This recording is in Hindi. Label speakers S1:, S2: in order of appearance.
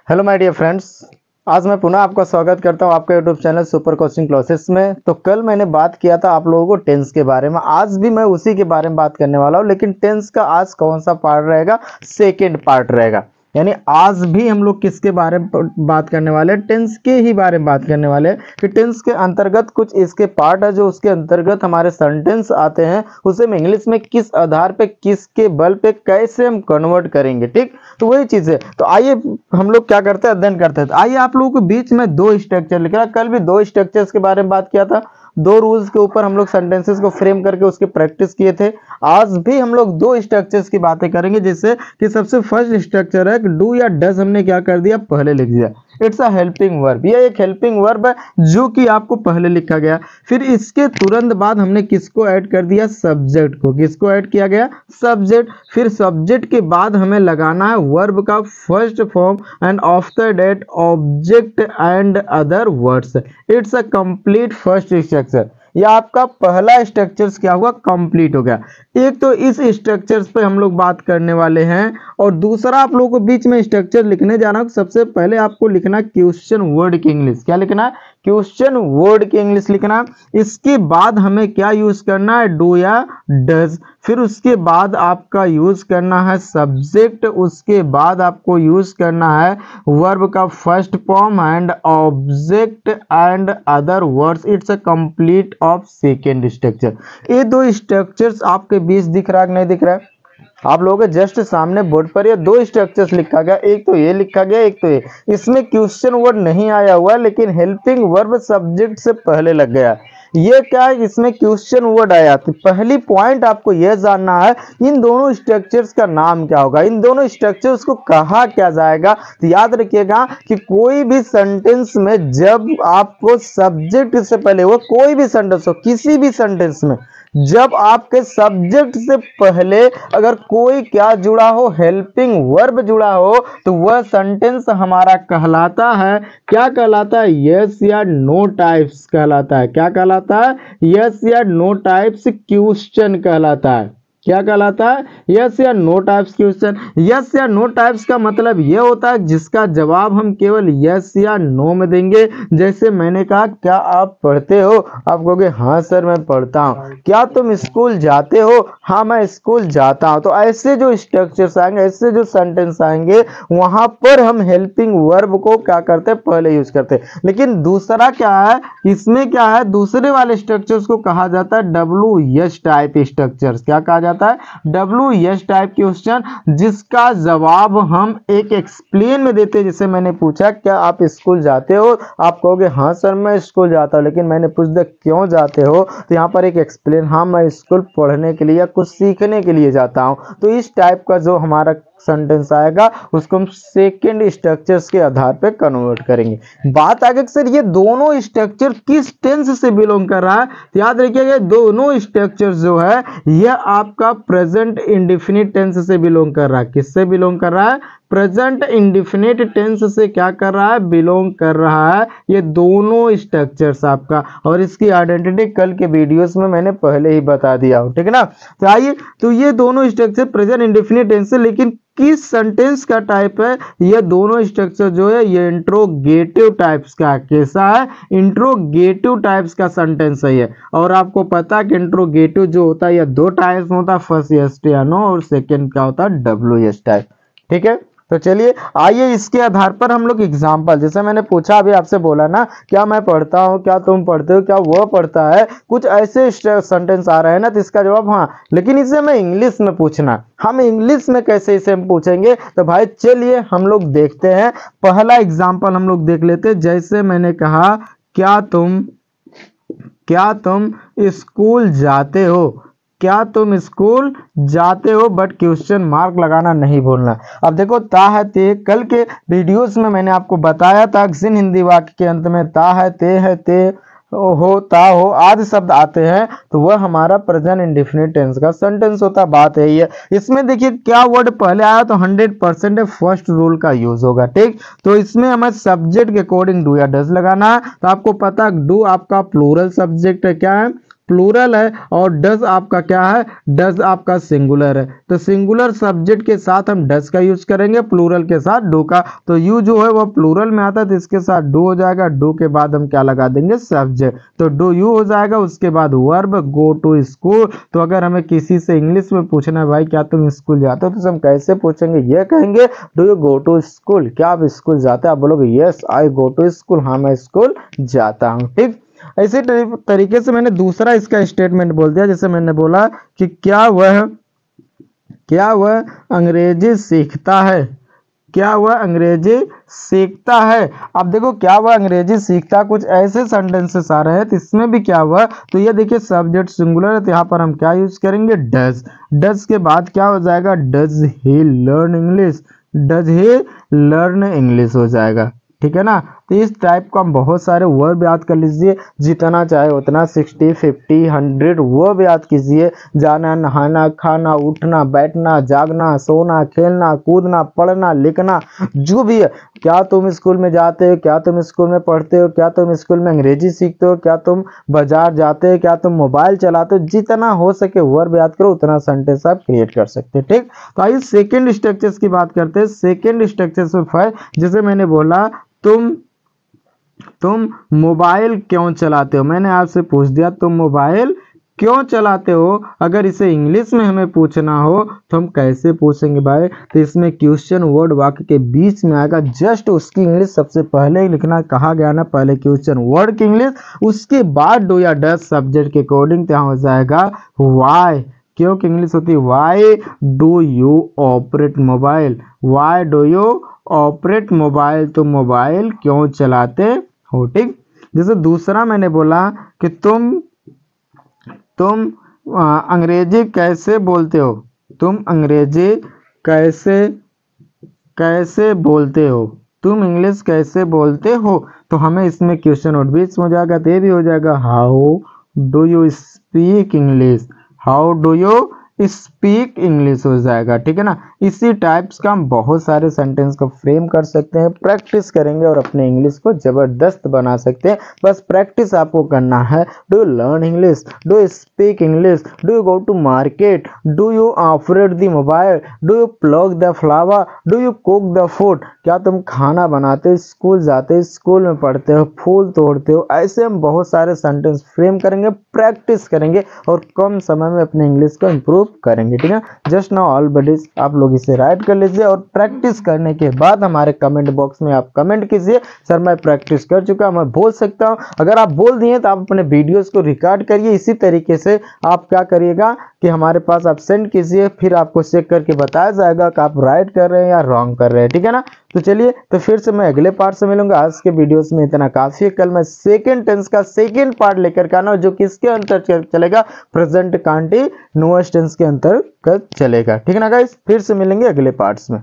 S1: हेलो माय डियर फ्रेंड्स, आज मैं पुनः आपका स्वागत करता हूं आपके YouTube channel super coaching classes में। तो कल मैंने बात किया था आप लोगों को टेंस के बारे में, आज भी मैं उसी के बारे में बात करने वाला हूं। लेकिन टेंस का आज कौन सा पार्ट रहेगा? सेकेंड पार्ट रहेगा। यानी आज भी हम लोग किसके बारे में बात करने वाले हैं? टेंस के ही बारे में बात करने वाले हैं कि टेंस के अंतर्गत कुछ इसके पार्ट है जो उसके अंतर्गत हमारे सेंटेंस आते हैं, उसे हम इंग्लिश में किस आधार पे, किसके बल पे कैसे हम कन्वर्ट करेंगे। ठीक, तो वही चीज है। तो आइए हम लोग क्या करते हैं, अध्ययन करते हैं। तो आइए आप लोगों के बीच में दो स्ट्रक्चर लिख रहा, कल भी दो स्ट्रक्चर्स के बारे में बात किया था, दो रूल्स के ऊपर हम लोग सेंटेंसेस को फ्रेम करके उसकी प्रैक्टिस किए थे। आज भी हम लोग दो स्ट्रक्चर्स की बातें करेंगे, जैसे कि सबसे फर्स्ट स्ट्रक्चर है डू या डज, हमने क्या कर दिया, पहले लिख दिया। इट्स अ हेल्पिंग वर्ब, ये एक हेल्पिंग वर्ब है जो कि आपको पहले लिखा गया। फिर इसके तुरंत बाद हमने किसको ऐड कर दिया? सब्जेक्ट को। किसको ऐड किया गया? सब्जेक्ट। फिर सब्जेक्ट के बाद हमें लगाना है वर्ब का first form and after that object and other words. It's a complete first structure. यह आपका पहला स्ट्रक्चर्स क्या हुआ? कंप्लीट हो गया। एक तो इस स्ट्रक्चर्स पे हम लोग बात करने वाले हैं, और दूसरा आप लोगों को बीच में स्ट्रक्चर लिखने जाना। सबसे पहले आपको लिखना क्वेश्चन वर्ड की इंग्लिश। क्या लिखना है? क्वेश्चन वर्ड की इंग्लिश लिखना। इसके बाद हमें क्या यूज करना है? डू या डज। फिर उसके बाद आपका यूज करना है सब्जेक्ट। उसके बाद आपको यूज करना है वर्ब का first form and object and other words. It's a complete of second structure. ये दो स्ट्रक्चर्स आपके बीच दिख रहा है कि नहीं दिख रहा है? आप लोगों के जस्ट सामने बोर्ड पर ये दो स्ट्रक्चर्स लिखा गया, एक तो ये लिखा गया, एक तो ये। इसमें क्वेश्चन वर्ड नहीं आया हुआ, लेकिन हेल्पिंग वर्ब सब्जेक्ट से पहले लग गया। ये क्या है? इसमें क्वेश्चन वर्ड आया। तो पहली पॉइंट आपको यह जानना है इन दोनों स्ट्रक्चर्स का नाम क्या होगा, इन दोनों स्ट्रक्चर्स को कहा क्या जाएगा। तो याद रखिएगा कि कोई भी सेंटेंस में जब आपको सब्जेक्ट से पहले हो, कोई भी सेंटेंस हो, किसी भी सेंटेंस में जब आपके सब्जेक्ट से पहले अगर कोई क्या जुड़ा हो, हेल्पिंग वर्ब जुड़ा हो, तो वह सेंटेंस हमारा कहलाता है, क्या कहलाता है? यस या नो टाइप्स कहलाता है। क्या कहलाता है? यस या नो टाइप्स क्वेश्चन कहलाता है। क्या कहलाता है? यस या नो टाइप्स क्वेश्चन। यस या नो टाइप्स का मतलब यह होता है जिसका जवाब हम केवल यस या नो में देंगे। जैसे मैंने कहा, क्या आप पढ़ते हो? आप कहोगे हाँ सर मैं पढ़ता हूँ। क्या तुम स्कूल जाते हो? हाँ मैं स्कूल जाता हूँ। तो ऐसे जो स्ट्रक्चर्स आएंगे, ऐसे जो सेंटेंस आएंगे, वहां पर हम हेल्पिंग वर्ब को क्या करते हैं? पहले यूज करते हैं। लेकिन दूसरा क्या है, इसमें क्या है, दूसरे वाले स्ट्रक्चर्स को कहा जाता है डब्ल्यू एस टाइप स्ट्रक्चर्स। क्या कहा जाता है? डब्ल्यू एस टाइप क्वेश्चन, जिसका जवाब हम एक एक्सप्लेन में देते हैं। जैसे मैंने पूछा क्या आप स्कूल जाते हो? आप कहोगे हाँ सर मैं स्कूल जाता हूँ। लेकिन मैंने पूछ दिया क्यों जाते हो? तो यहाँ पर एक एक्सप्लेन, हाँ मैं स्कूल पढ़ने के लिए या कुछ सीखने के लिए जाता हूँ। तो इस टाइप का जो हमारा सेंटेंस आएगा उसको हम सेकेंड स्ट्रक्चर्स के आधार पे कन्वर्ट करेंगे। बात आगे सर ये दोनों स्ट्रक्चर किस टेंस से बिलोंग कर रहा है? तो याद रखिएगा दोनों स्ट्रक्चर जो है यह आपका प्रेजेंट इंडेफिनिट टेंस से बिलोंग कर रहा है। किससे बिलोंग कर रहा है? प्रेजेंट इंडेफिनिट टेंस से क्या कर रहा है? बिलोंग कर रहा है ये दोनों स्ट्रक्चर्स आपका। और इसकी आइडेंटिटी कल के वीडियोस में मैंने पहले ही बता दिया हूं, ठीक है ना। तो आइए, तो ये दोनों स्ट्रक्चर प्रेजेंट इंडेफिनिट टेंस है, लेकिन किस सेंटेंस का टाइप है? ये दोनों स्ट्रक्चर जो है ये इंट्रोगेटिव टाइप्स का। कैसा है? इंट्रोगेटिव टाइप्स का सेंटेंस है ये। और आपको पता है कि इंट्रोगेटिव जो होता है ये दो टाइप्स में होता है, फर्स्ट यस या नो, और सेकंड क्या होता है? W S type. ठीक है, तो चलिए आइए इसके आधार पर हम लोग एग्जाम्पल, जैसे मैंने पूछा अभी आपसे बोला ना, क्या मैं पढ़ता हूँ, क्या तुम पढ़ते हो, क्या वह पढ़ता है, कुछ ऐसे सेंटेंस आ रहे हैं ना, तो इसका जवाब हाँ। लेकिन इसे हमें इंग्लिश में पूछना, हम इंग्लिश में कैसे इसे हम पूछेंगे? तो भाई चलिए हम लोग देखते हैं। पहला एग्जाम्पल हम लोग देख लेते हैं। जैसे मैंने कहा क्या तुम स्कूल जाते हो? क्या तुम स्कूल जाते हो, बट क्वेश्चन मार्क लगाना नहीं भूलना। अब देखो ता है ते, कल के वीडियोस में मैंने आपको बताया था कि हिंदी वाक्य के अंत में ता है ते हो, ता हो आदि शब्द आते हैं, तो वह हमारा प्रेजेंट इंडेफिनिट टेंस का सेंटेंस होता है। बात है ये, इसमें देखिए क्या वर्ड पहले आया तो 100% फर्स्ट रूल का यूज होगा। ठीक, तो इसमें हमें सब्जेक्ट के अकॉर्डिंग डू या डज लगाना है। तो आपको पता डू आपका प्लूरल सब्जेक्ट है, क्या है? प्लूरल है और डज आपका क्या है, डज आपका सिंगुलर है। तो सिंगुलर सब्जेक्ट के साथ हम डज का यूज करेंगे, प्लूरल के साथ डू का। तो यू जो है वो प्लूरल में आता है तो इसके साथ डू हो जाएगा, डू के बाद हम क्या लगा देंगे, सब्जेक्ट। तो डू यू हो जाएगा, उसके बाद वर्ब गो टू स्कूल। तो अगर हमें किसी से इंग्लिश में पूछना है भाई क्या तुम स्कूल जाते हो, तो हम कैसे पूछेंगे, ये कहेंगे do you go to school, क्या आप स्कूल जाते हैं, आप बोलोगे yes I go to school, हाँ मैं स्कूल जाता हूँ। ठीक, इसी तरीके से मैंने दूसरा इसका स्टेटमेंट बोल दिया, जैसे मैंने बोला कि क्या वह अंग्रेजी सीखता है, क्या वह अंग्रेजी सीखता है। अब देखो क्या वह अंग्रेजी सीखता, कुछ ऐसे सेंटेंसेस आ रहे हैं तो इसमें भी क्या हुआ, तो ये देखिए सब्जेक्ट सिंगुलर है तो यहाँ पर हम क्या यूज करेंगे, डज। डज के बाद क्या हो जाएगा, does he learn English, does he learn English हो जाएगा। ठीक है ना। तो इस टाइप का हम बहुत सारे वर्ब याद कर लीजिए, जितना चाहे उतना 60, 50, 100 वर्ब याद कीजिए। जाना, नहाना, खाना, उठना, बैठना, जागना, सोना, खेलना, कूदना, पढ़ना, लिखना, जो भी है। क्या तुम स्कूल में जाते हो, क्या तुम स्कूल में पढ़ते हो, क्या तुम स्कूल में अंग्रेजी सीखते हो, क्या तुम बाजार जाते हो, क्या तुम मोबाइल चलाते हो, जितना हो सके वर्ब याद करो, उतना सेंटेंस आप क्रिएट कर सकते हैं। ठीक, तो आइए सेकेंड स्ट्रक्चर्स की बात करते हैं। सेकेंड स्ट्रक्चर्स ऑफ है, जैसे मैंने बोला तुम मोबाइल क्यों चलाते हो, मैंने आपसे पूछ दिया तुम मोबाइल क्यों चलाते हो। अगर इसे इंग्लिश में हमें पूछना हो तो हम कैसे पूछेंगे भाई, तो इसमें क्वेश्चन वर्ड वाक्य के बीच में आएगा, जस्ट उसकी इंग्लिश सबसे पहले ही लिखना, कहा गया ना पहले क्वेश्चन वर्ड की इंग्लिश, उसके बाद डू या डज सब्जेक्ट के अकॉर्डिंग तो यहाँ हो जाएगा वाई, क्यों की इंग्लिश होती है why do you operate mobile, why do you operate mobile, तो मोबाइल क्यों चलाते हो। ठीक, जैसे दूसरा मैंने बोला कि तुम अंग्रेजी कैसे बोलते हो, तुम अंग्रेजी कैसे बोलते हो, तुम इंग्लिश कैसे बोलते हो। तो हमें इसमें क्वेश्चन वर्ड बीच में हो जाएगा, तो ये भी हो जाएगा how do you speak English, how do you speak English हो जाएगा। ठीक है ना। इसी टाइप्स का हम बहुत सारे सेंटेंस को फ्रेम कर सकते हैं, प्रैक्टिस करेंगे और अपने इंग्लिश को जबरदस्त बना सकते हैं। बस प्रैक्टिस आपको करना है। Do you learn English, do you speak English, do you go to market, do you operate the mobile, do you plug the flower, do you cook the food, क्या तुम खाना बनाते हो, स्कूल जाते हो, स्कूल में पढ़ते हो, फूल तोड़ते हो। ऐसे हम बहुत सारे सेंटेंस फ्रेम करेंगे, प्रैक्टिस करेंगे और कम समय में अपने इंग्लिश को इम्प्रूव करेंगे। ठीक है, जस्ट नाउ ऑल बडीज आप लोग इसे राइट कर लीजिए और प्रैक्टिस करने के बाद हमारे कमेंट बॉक्स में आप कमेंट कीजिए, सर मैं प्रैक्टिस कर चुका, मैं बोल सकता हूं। अगर आप बोल दिए तो आप अपने वीडियोस को रिकॉर्ड करिए। इसी तरीके से आप क्या करिएगा कि हमारे पास आप सेंड कीजिए, फिर आपको चेक करके बताया जाएगा कि आप राइट कर रहे हैं या रॉन्ग कर रहे हैं। ठीक है ना। तो चलिए, तो फिर से मैं अगले पार्ट से मिलूंगा। आज के वीडियोस में इतना काफी है। कल मैं सेकेंड टेंस का सेकेंड पार्ट लेकर के आना, जो किसके अंतर्गत चलेगा, प्रेजेंट कंटीन्यूअस टेंस के अंतर्गत चलेगा। ठीक है ना गाइस, फिर से मिलेंगे अगले पार्ट्स में।